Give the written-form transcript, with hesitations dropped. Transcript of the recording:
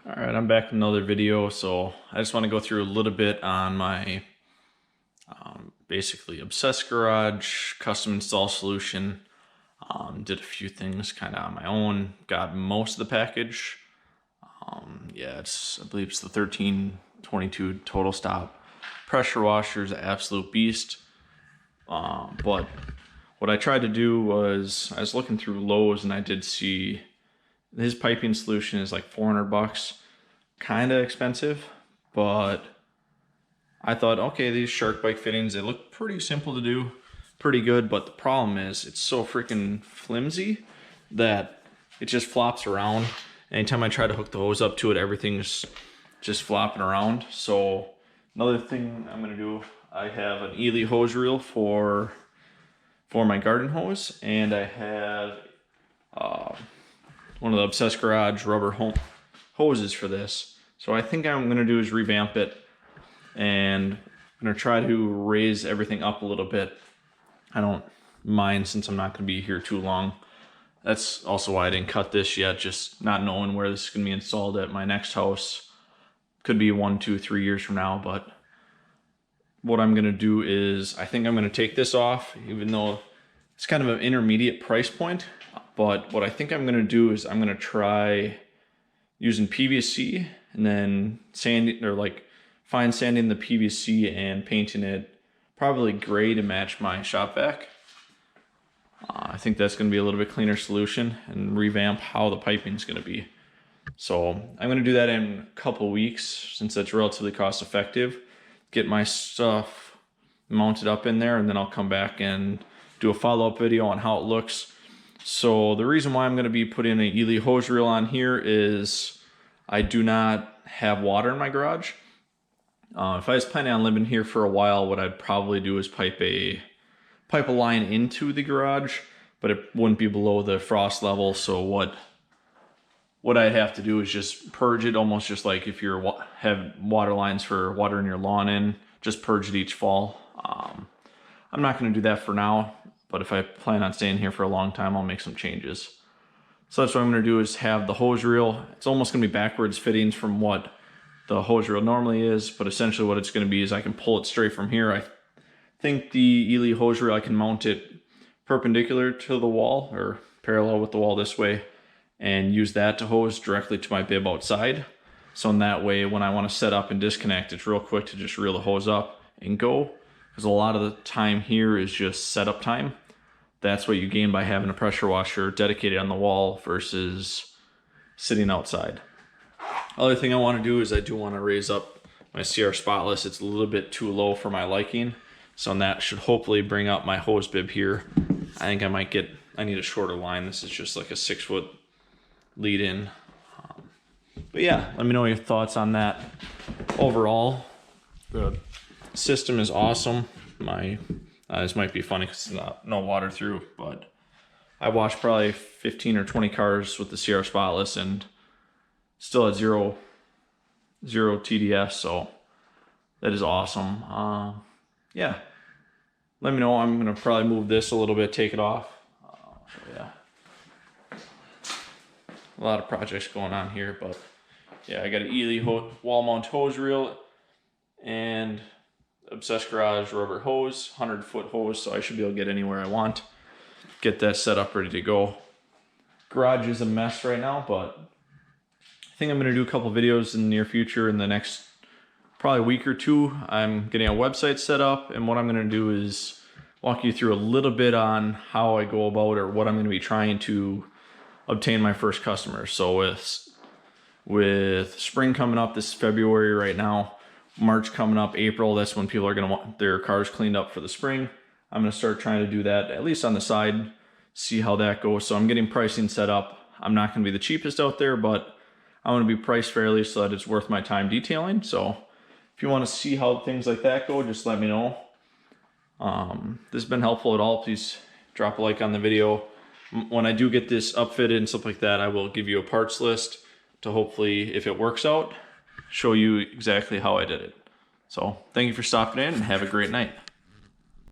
All right, I'm back with another video. So I just want to go through a little bit on my basically obsessed garage custom install solution. Did a few things kind of on my own, got most of the package. Yeah, I believe it's the 1322 total stop. Pressure washer is an absolute beast. But what I tried to do was, I was looking through Lowe's and I did see his piping solution is like $400, kind of expensive, but I thought, okay, these shark bike fittings, they look pretty simple to do, pretty good, but the problem is it's so freaking flimsy that it just flops around. Anytime I try to hook the hose up to it, everything's just flopping around. So another thing I'm gonna do, I have an Ely hose reel for my garden hose, and I have one of the Obsessed Garage rubber hoses for this. So I think I'm gonna do is revamp it, and I'm gonna try to raise everything up a little bit. I don't mind since I'm not gonna be here too long. That's also why I didn't cut this yet, just not knowing where this is gonna be installed at my next house. Could be 1, 2, 3 years from now, but what I'm gonna do is, I think I'm gonna take this off, even though it's kind of an intermediate price point. But what I think I'm gonna do is I'm gonna try using PVC and then sanding, or like fine sanding the PVC and painting it probably gray to match my shop vac. I think that's gonna be a little bit cleaner solution and revamp how the piping is gonna be. So I'm gonna do that in a couple weeks since that's relatively cost effective. Get my stuff mounted up in there, and then I'll come back and do a follow-up video on how it looks. So the reason why I'm going to be putting an Ely hose reel on here is I do not have water in my garage. If I was planning on living here for a while, what I'd probably do is pipe a line into the garage, but it wouldn't be below the frost level. So what I'd have to do is just purge it, almost just like if you have water lines for watering your lawn in, just purge it each fall. I'm not going to do that for now, but if I plan on staying here for a long time, I'll make some changes. So that's what I'm going to do is have the hose reel. It's almost going to be backwards fittings from what the hose reel normally is, but essentially what it's going to be is I can pull it straight from here. I think the Ely hose reel, I can mount it perpendicular to the wall or parallel with the wall this way, and use that to hose directly to my bib outside. So in that way, when I want to set up and disconnect, it's real quick to just reel the hose up and go. Because a lot of the time here is just setup time. That's what you gain by having a pressure washer dedicated on the wall versus sitting outside. Other thing I want to do is I do want to raise up my CR spotless. It's a little bit too low for my liking. So that should hopefully bring up my hose bib here. I think I need a shorter line. This is just like a 6-foot lead in. But yeah, let me know your thoughts on that. Overall, the system is awesome. This might be funny because it's no water through, but I watched probably 15 or 20 cars with the CR spotless and still at zero TDS, so that is awesome. Yeah, let me know. I'm gonna probably move this a little bit, take it off. Yeah, a lot of projects going on here, but yeah, I got an Ely wall mount hose reel and Obsessed Garage rubber hose, 100-foot hose, so I should be able to get anywhere I want. Get that set up, ready to go. Garage is a mess right now, but I think I'm going to do a couple videos in the near future. In the next probably week or two, I'm getting a website set up, and what I'm going to do is walk you through a little bit on how I go about, or what I'm going to be trying to obtain my first customers. So with spring coming up this February right now, March coming up, April, that's when people are going to want their cars cleaned up for the spring. I'm going to start trying to do that, at least on the side, see how that goes. So I'm getting pricing set up. I'm not going to be the cheapest out there, but I want to be priced fairly so that it's worth my time detailing. So if you want to see how things like that go, just let me know. This has been helpful at all, please drop a like on the video. When I do get this upfitted and stuff like that, I will give you a parts list to hopefully, if it works out, show you exactly how I did it. So thank you for stopping in and have a great night.